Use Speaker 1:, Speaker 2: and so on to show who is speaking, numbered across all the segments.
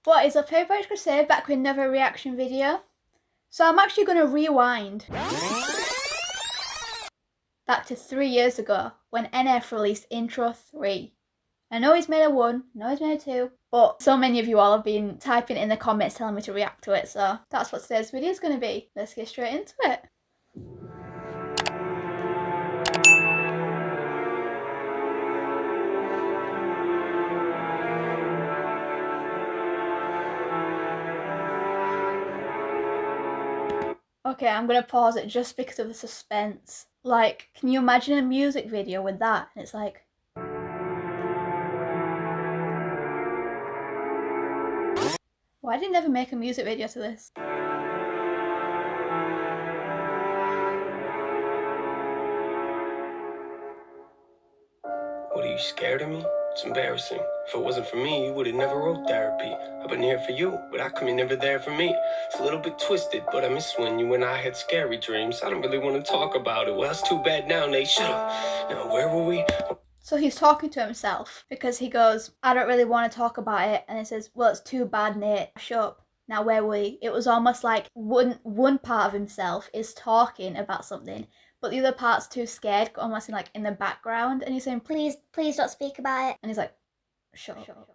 Speaker 1: What is up everybody, it's Crusade back with another reaction video. So I'm actually going to rewind back to 3 years ago when NF released Intro 3. I know he's made a 1, I know he's made a 2, but so many of you all have been typing in the comments telling me to react to it, so that's what today's video is going to be. Let's get straight into it. Okay, I'm going to pause it just because of the suspense. Like, can you imagine a music video with that? And it's like... Why did he never make a music video to this?
Speaker 2: What, are you scared of me? It's embarrassing. If it wasn't for me, you would have never wrote therapy. I've been here for you, but how come you're never there for me? It's a little bit twisted, but I miss when you and I had scary dreams. I don't really want to talk about it. Well, it's too bad now, Nate. Shut up. Now, where were we?
Speaker 1: So he's talking to himself because he goes, I don't really want to talk about it. And he says, well, it's too bad, Nate. Shut up. Now, where were we? It was almost like one part of himself is talking about something, but the other part's too scared, almost in the background. And he's saying, please don't speak about it. And he's like, shut up.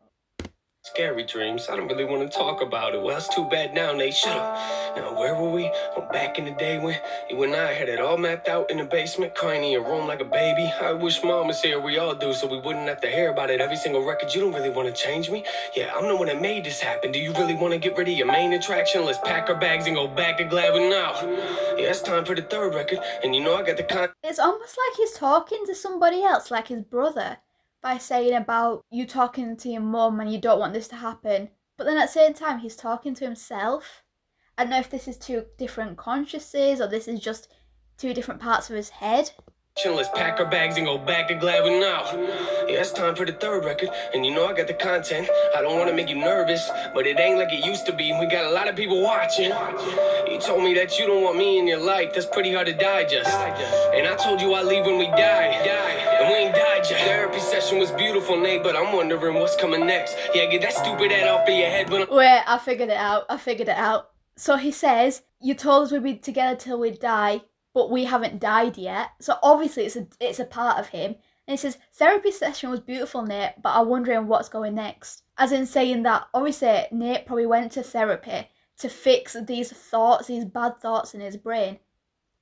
Speaker 2: Scary dreams. I don't really want to talk about it. Well, it's too bad now, Nate. Shut up. Now, where were we? Well, back in the day when you and I had it all mapped out in the basement, crying in your room like a baby. I wish mom was here. We all do, so we wouldn't have to hear about it every single record. You don't really want to change me? Yeah, I'm the one that made this happen. Do you really want to get rid of your main attraction? Let's pack our bags and go back to Gladwin now. Yeah, it's time for the third record, and you know I got the
Speaker 1: It's almost like he's talking to somebody else, like his brother, by saying about you talking to your mum and you don't want this to happen. But then at the same time, he's talking to himself. I don't know if this is two different consciouses or this is just two different parts of his head.
Speaker 2: Let's pack our bags and go back to Gladwin now. Yeah, it's time for the third record, and you know I got the content. I don't want to make you nervous, but it ain't like it used to be. We got a lot of people watching. You told me that you don't want me in your life. That's pretty hard to digest. And I told you I'd leave when we die. And we ain't died yet. Therapy session was beautiful, Nate, but I'm wondering what's coming next. Yeah, get that stupid head off of your head.
Speaker 1: Wait, I figured it out. So he says, you told us we'd be together till we die, but we haven't died yet. So obviously it's a part of him. And he says, therapy session was beautiful, Nate, but I'm wondering what's going next. As in saying that, obviously, Nate probably went to therapy to fix these thoughts, these bad thoughts in his brain.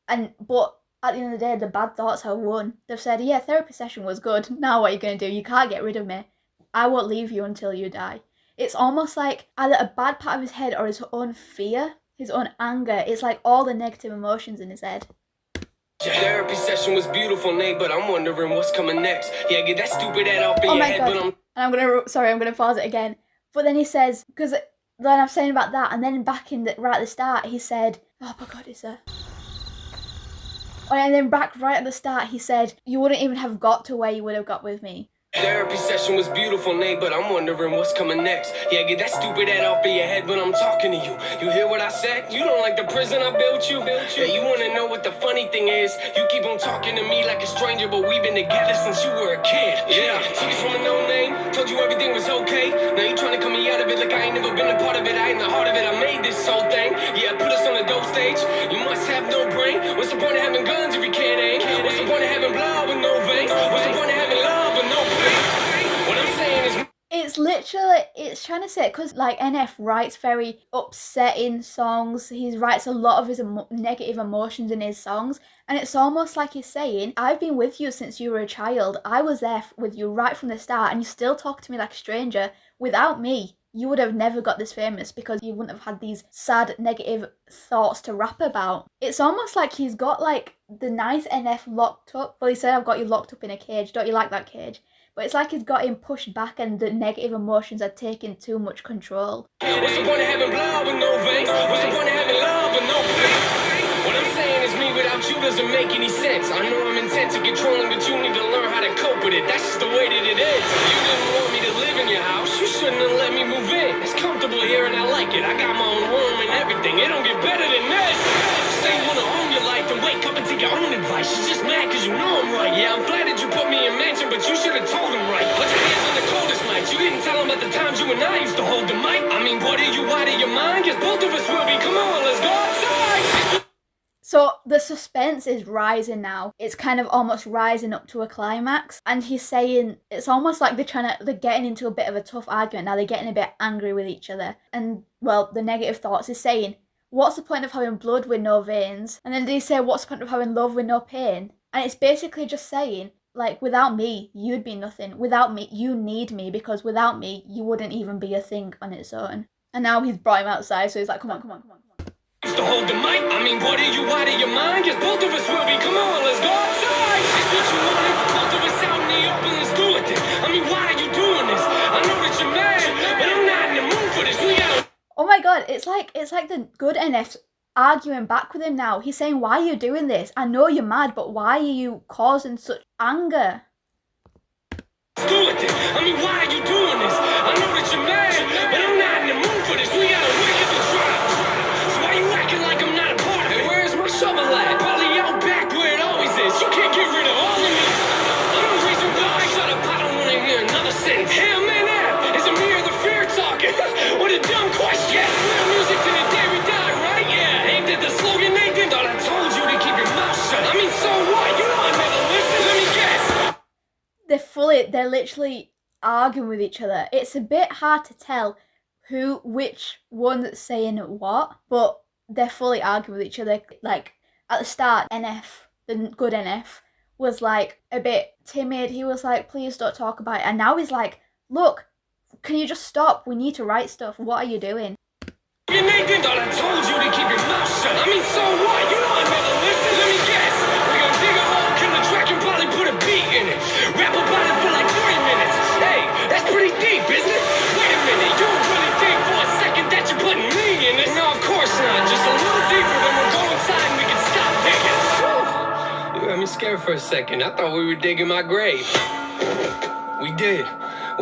Speaker 1: But at the end of the day, the bad thoughts have won. They've said, yeah, therapy session was good. Now what are you going to do? You can't get rid of me. I won't leave you until you die. It's almost like either a bad part of his head or his own fear, his own anger. It's like all the negative emotions in his head.
Speaker 2: Therapy session was beautiful, Nate, but I'm wondering what's coming next. Yeah, get that stupid head off of your head.
Speaker 1: God. And I'm gonna pause it again. But then he says, because then I'm saying about that, and then back right at the start, he said, oh my God, is there? And then back right at the start, he said, you wouldn't even have got to where you would have got with me.
Speaker 2: Therapy session was beautiful, Nate, but I'm wondering what's coming next. Yeah, get that stupid head off of your head when I'm talking to you. You hear what I said? You don't like the prison I built you? Yeah, you wanna know what the funny thing is? You keep on talking to me like a stranger, but we've been together since you were a kid. Yeah, took us from a no name, told you everything was okay. Now you trying to cut me out of it like I ain't never been a part of it. I ain't the heart of it, I made this whole thing. Yeah, put us on the dope stage. You must have no brain. What's the point of having guns if you can't aim? What's the point of having blood with no veins? What's the point of having love with no pain? What I'm saying is,
Speaker 1: it's literally, it's trying to say, because like NF writes very upsetting songs, he writes a lot of his negative emotions in his songs, and it's almost like he's saying, I've been with you since you were a child, I was there with you right from the start, and you still talk to me like a stranger. Without me, you would have never got this famous because you wouldn't have had these sad negative thoughts to rap about. It's almost like he's got like the nice NF locked up. Well, he said, I've got you locked up in a cage, don't you like that cage? But it's like he's got him pushed back and the negative emotions are taking too much control.
Speaker 2: What's the point of having blood with no veins? What's the point of having love with no pain? What I'm saying is me without you doesn't make any sense. I know I'm intent to controlling, but you need to learn how to cope with it. That's just the way that it is. You didn't want me to live in your house, you shouldn't have let me move in. It's comfortable here and I like it. I got my own room and everything. It don't get better than this. Say you wanna own your life and wake up and take your own advice. You're just mad cause you know I'm right. right. Yeah, I'm flattered you put me in mansion, but you should have told him right. Put your hands on the coldest nights. You didn't tell him about the times you and I used to hold the mic. I mean, what are you out of your mind? Guess both of us will be. Come on, let's go outside.
Speaker 1: So the suspense is rising now. It's kind of almost rising up to a climax. And he's saying, it's almost like they're getting into a bit of a tough argument now. They're getting a bit angry with each other. And, well, the negative thoughts is saying, what's the point of having blood with no veins? And then they say, what's the point of having love with no pain? And it's basically just saying, like, without me, you'd be nothing. Without me, you need me, because without me, you wouldn't even be a thing on its own. And now he's brought him outside, so he's like, come on.
Speaker 2: Used to hold the mic. I mean, what are you out of your mind? Guess both of us will be. Come on, let's go outside. It's what you wanted. Both of us out in the open. Let's do it then. I mean, why are you doing this? I know that you're mad, but I'm not in the mood for this. We gotta.
Speaker 1: Oh my god, it's like the good NF's arguing back with him now. He's saying, why are you doing this? I know you're mad, but why are you causing such anger?
Speaker 2: Let's do it then. I mean, why are you doing this? I know that you're mad, but I'm not in the mood for this. We gotta wake up the drop. So why you acting like I'm not a part of it? Where's my shovel at? Probably out back where it always is. You can't get rid of all of me. I'm the reason why. Shut up, I don't wanna hear another sentence. Hell, man, that is a mirror of the fear talking. What a dumb question. Real music to the day we die, right? Yeah, ain't that the slogan, Nathan? Thought I told you to keep your mouth shut. I mean, so what? You know I never listen. Let me guess.
Speaker 1: They're literally arguing with each other. It's a bit hard to tell which one's saying what, but they're fully arguing with each other. Like, at the start, NF, the good NF, was like a bit timid. He was like, please don't talk about it. And now he's like, look, can you just stop? We need to write stuff. What are you doing?
Speaker 2: You Nathan, thought I told you to keep your mouth shut. I mean, so what? You know I never listen. Let me guess. We're gonna dig a hole, kill the track, and probably put a beat in it. Rap about it for like 3 minutes. Hey, that's pretty deep, isn't it? Wait a minute, you really think for a second that you're putting me in this? No, of course not. Just a little deeper, then we'll go inside and we can stop digging. You got me scared for a second. I thought we were digging my grave. We did.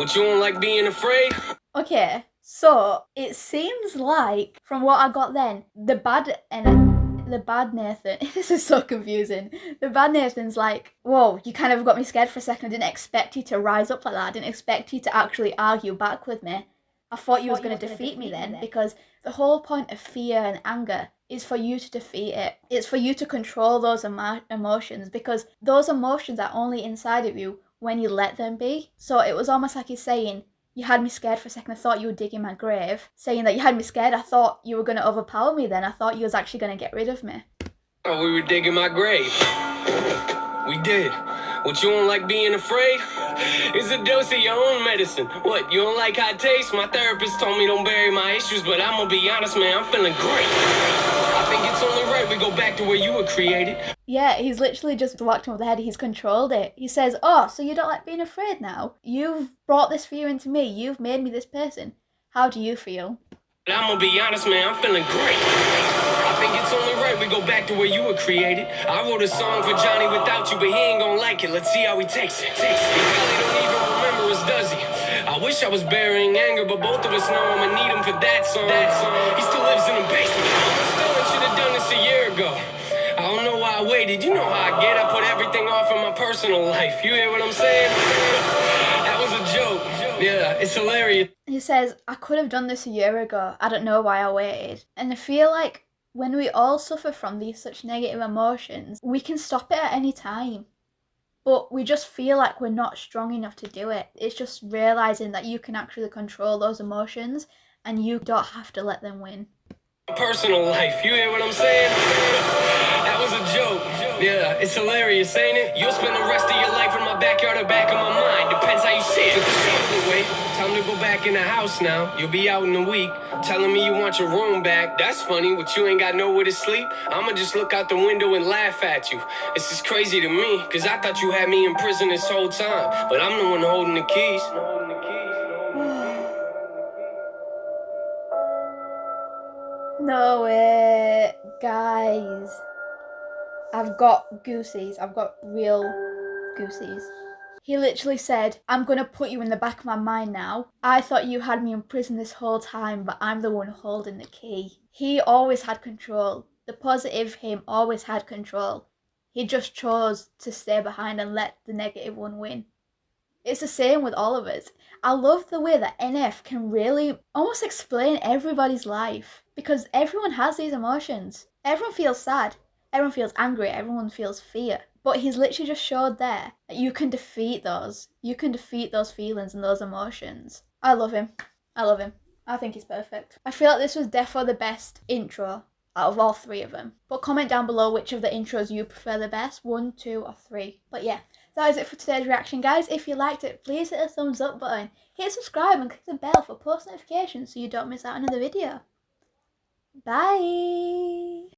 Speaker 2: What, you don't like being afraid?
Speaker 1: Okay, so it seems like, from what I got then, the bad Nathan, this is so confusing. The bad Nathan's like, whoa, you kind of got me scared for a second. I didn't expect you to rise up like that. I didn't expect you to actually argue back with me. I thought you was going to defeat me then, because the whole point of fear and anger is for you to defeat it. It's for you to control those emotions, because those emotions are only inside of you when you let them be. So it was almost like he's saying, you had me scared for a second. I thought you were digging my grave. Saying that you had me scared. I thought you were going to overpower me then. I thought you was actually going to get rid of me.
Speaker 2: Oh, we were digging my grave. We did. What, you don't like being afraid? It's a dose of your own medicine. What, you don't like how it tastes? My therapist told me don't bury my issues, but I'm gonna be honest, man, I'm feeling great. I think it's only right we go back to where you were created.
Speaker 1: Yeah, he's literally just whacked him with the head. He's controlled it. He says, oh, so you don't like being afraid now? You've brought this fear into me. You've made me this person. How do you feel?
Speaker 2: I'm gonna be honest, man, I'm feeling great. I think it's only right we go back to where you were created. I wrote a song for Johnny without you, but he ain't gonna like it. Let's see how he takes it. He probably don't even remember us, does he? I wish I was burying anger, but both of us know I'ma need him for that song. He still lives in the basement. Still, I should have done this a year ago. I don't know why I waited. You know how I get. I put everything off in my personal life. You hear what I'm saying? That was a joke. Yeah, it's hilarious.
Speaker 1: He says, I could have done this a year ago. I don't know why I waited. And I feel like when we all suffer from these such negative emotions, we can stop it at any time. But we just feel like we're not strong enough to do it. It's just realising that you can actually control those emotions and you don't have to let them win.
Speaker 2: Personal life, you hear what I'm saying? That was a joke. Yeah, it's hilarious, ain't it? You'll spend the rest of your life in my backyard or back of my mind. Depends how you see it. Anyway, time to go back in the house now. You'll be out in a week. Telling me you want your room back. That's funny, but you ain't got nowhere to sleep. I'ma just look out the window and laugh at you. This is crazy to me, cause I thought you had me in prison this whole time. But I'm the one holding the keys.
Speaker 1: No way, guys. I've got goosies. I've got real goosies. He literally said, I'm gonna put you in the back of my mind now. I thought you had me in prison this whole time, but I'm the one holding the key. He always had control. The positive him always had control. He just chose to stay behind and let the negative one win. It's the same with all of us. I love the way that NF can really almost explain everybody's life, because everyone has these emotions. Everyone feels sad, everyone feels angry, everyone feels fear. But he's literally just showed there that you can defeat those. You can defeat those feelings and those emotions. I love him. I love him. I think he's perfect. I feel like this was definitely the best intro out of all three of them. But comment down below which of the intros you prefer the best, 1, 2 or 3. But yeah, that is it for today's reaction, guys. If you liked it, please hit the thumbs up button, hit subscribe and click the bell for post notifications so you don't miss out on another video. Bye!